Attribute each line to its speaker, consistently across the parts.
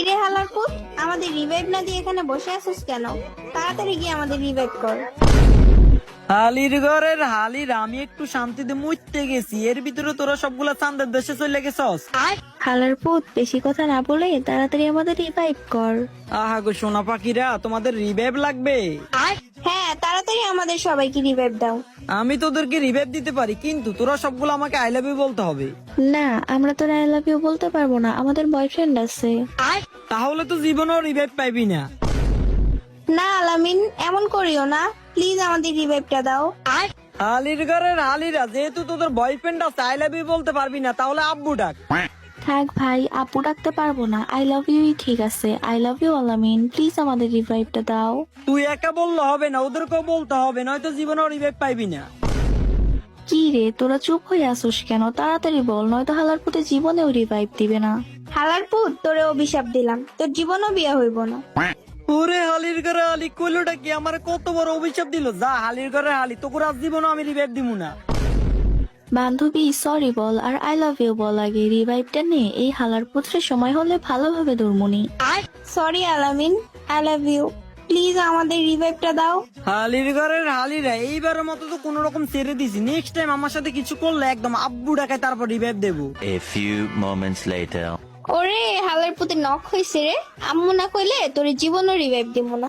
Speaker 1: কিরে হালার পুত, আমাদের রিভাইভ না দিয়ে এখানে বসে আছিস কেন? তাড়াতাড়ি গিয়ে আমাদের রিভাইভ কর।
Speaker 2: হালির ঘরের হালির, আমি একটু শান্তিতে মুইতে গেছি, এর ভিতরে তোরা সবগুলা চান্দের দেশে চলে গেছস।
Speaker 1: হালার পুত, বেশি কথা না বলে তাড়াতাড়ি আমাদের রিভাইভ কর।
Speaker 2: আহা গো সোনা পাখিরা, তোমাদের রিভাইভ লাগবে?
Speaker 1: হ্যাঁ, তাড়াতাড়ি আমাদের সবাইকে রিভাইভ দাও।
Speaker 2: আমি তোদেরকে রিভাইভ দিতে পারি, কিন্তু তোরা সবগুলো আমাকে আই লাভ ইউ বলতে হবে।
Speaker 1: না, আমরা তো আই লাভ ইউ বলতে পারবো না, আমাদের বয়ফ্রেন্ড আছে।
Speaker 2: তাহলে তো জীবনেও রিভাইভ পাইবি না।
Speaker 1: না আলামিন, এমন করিও না, প্লিজ আমাদের রিভাইভটা দাও।
Speaker 2: হালির ঘরের হালিরা, যেহেতু তোদের বয়ফ্রেন্ড আছে, আই লাভ ইউ বলতে পারবি না, তাহলে আব্বু ডাক।
Speaker 1: থাক ভাই, আপু ডাকতে পারবো না, আই লাভ ইউ ঠিক আছে। আই লাভ ইউ আলামিন, প্লিজ আমাদের রিভাইভটা দাও।
Speaker 2: তুই একা বললে হবে না, ওদেরকেও বলতে হবে, নয়তো জীবনেও রিভাইভ পাইবি না।
Speaker 1: কি রে, তোরা চুপ হয়ে আসোস কেন? তাড়াতাড়ি বল, নয়তো হালার পুতে জীবনেও রিভাইভ দিবে না। হালার পুত, তোরে অভিশাপ দিলাম, তোর জীবনও বিয়ে হইব না।
Speaker 2: ওরে হালির ঘরে হালি, কইলোটা কি? আমার কত বড় অভিশাপ দিল। যা হালির ঘরে হালি, তোকে আজ জীবনও আমি রিভাইভ দিব না।
Speaker 1: বান্ধবী সরি বল আর আই লাভ ইউ বল আগে, রিভাইভটা নে। এই হালার পুত্রের সময় হলে ভালোভাবে দুর্মুনি। Sorry Alamin, I love you, please আমাদের রিভাইভটা দাও।
Speaker 2: হালির ঘরের হালিরা, এইবারের মতো তো কোন রকম ছেড়ে দিছি, নেক্সট টাইম আমার সাথে কিছু করলে একদম আব্বু ডাকায় তারপর রিভাইভ দেবো।
Speaker 3: A few moments later.
Speaker 1: ওরে হালার পুতে নখ হইছে রে, আম্মু না কইলে তোর জীবনও রিভাইভ দিব না।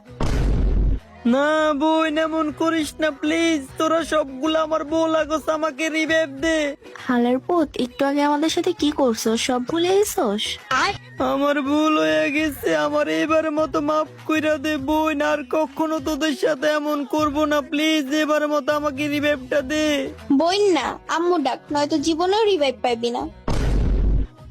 Speaker 2: না বই, এমন করিস না প্লিজ, তোরা সবগুলো আমার বউ লাগোস, আমাকে রিভাইভ দে।
Speaker 1: হালার পুত, একটু আগে আমাদের সাথে কি করছো সব ভুলে গেছোস?
Speaker 2: আমার ভুল হয়ে গেছে, আমার এবারের মতো মাফ কইরা দে বোন, আর কখনো তোদের সাথে এমন করব না, প্লিজ এবারের মতো আমাকে রিভাইভটা দে।
Speaker 1: বইন না, আম্মু ডাক, নয়তো জীবনেও রিভাইভ পাইবি না।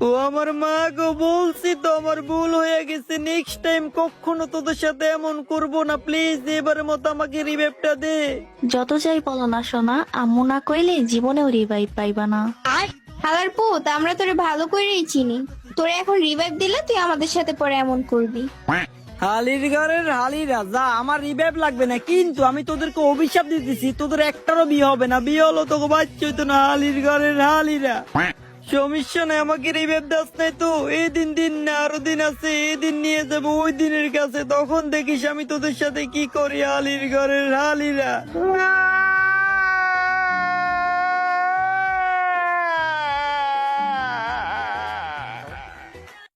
Speaker 2: ও আমার মা গো, বলছি তো আমার ভুল হয়ে গেছে, নেক্সট টাইম কখনো তোদের সাথে এমন করব না, প্লিজ এবারের মতো আমাকে রিভাইভটা দে।
Speaker 1: যত যাই বলো না সোনা, আম্মু না কইলে জীবনেও রিভাইভ পাইবা না। হালার পুত, আমরা তোরে ভালো করেই চিনি, তোরে এখন রিভাইভ দিলে তুই আমাদের সাথে পরে এমন করবি।
Speaker 2: হালির ঘরের হালিরা, যা আমার রিভাইভ লাগবে না, কিন্তু আমি তোদেরকে অভিশাপ দিতেছি, তোদের একটারও বিয়ে হবে না, বিয়ে হলো তোকে বাচ্চা হইতো না। হালির ঘরের হালিরা, সমস্যা নাই, আমাকে রিভাইভ দাস নাই তো, এই দিন দিন না আরো দিন আছে, এই দিন নিয়ে যাবো ওই দিনের কাছে, তখন দেখিস আমি তোদের সাথে কি করি। হালির ঘরের হালিরা।